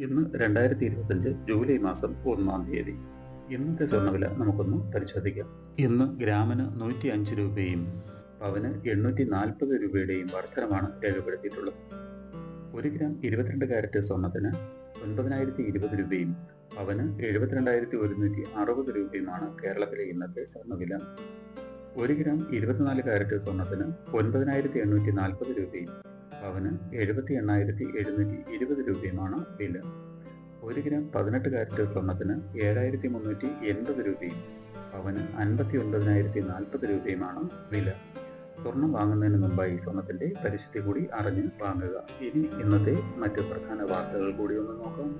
ഇന്ന് 2025 ജൂലൈ മാസം 1-ാം തീയതി. ഇന്നത്തെ സ്വർണ്ണവില നമുക്കൊന്ന് പരിശോധിക്കാം. ഇന്ന് ഗ്രാമിന് 105 രൂപയും പവന് 840 രൂപയുടെയും വർധനമാണ് രേഖപ്പെടുത്തിയിട്ടുള്ളത്. 1 ഗ്രാം 22 കാരറ്റ് സ്വർണ്ണത്തിന് 9020 രൂപയും പവന് 72,160 രൂപയുമാണ് കേരളത്തിലെ ഇന്നത്തെ സ്വർണ്ണവില. 1 ഗ്രാം 24 കാരറ്റ് സ്വർണ്ണത്തിന് 9,840 രൂപയും പവന് 78,720 രൂപയുമാണ് വില. 1 ഗ്രാം 18 കാരറ്റ് സ്വർണ്ണത്തിന് 7,380 രൂപയും പവന് 59,040 രൂപയുമാണ് വില. സ്വർണം വാങ്ങുന്നതിന് മുമ്പായി സ്വർണത്തിന്റെ പരിശുദ്ധി കൂടി അറിഞ്ഞ് വാങ്ങുക. ഇനി ഇന്നത്തെ മറ്റ് പ്രധാന വാർത്തകൾ കൂടി ഒന്ന് നോക്കാം.